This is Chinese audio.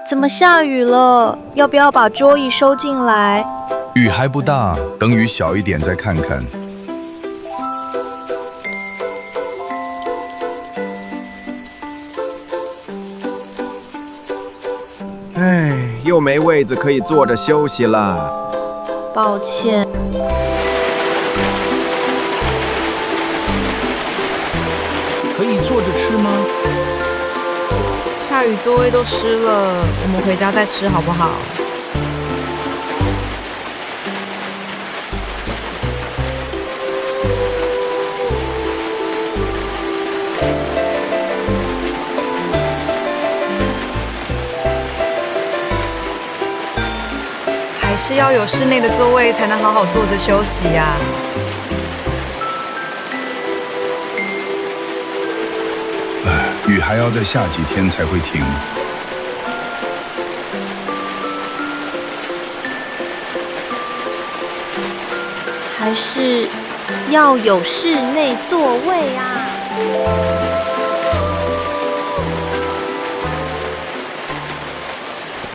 怎么下雨了？要不要把桌椅收进来？雨还不大，等雨小一点再看看。唉，又没位子可以坐着休息了。抱歉。可以坐着吃吗？下雨座位都湿了，我们回家再吃好不好？还是要有室内的座位才能好好坐着休息呀。雨还要再下几天才会停。还是要有室内座位啊。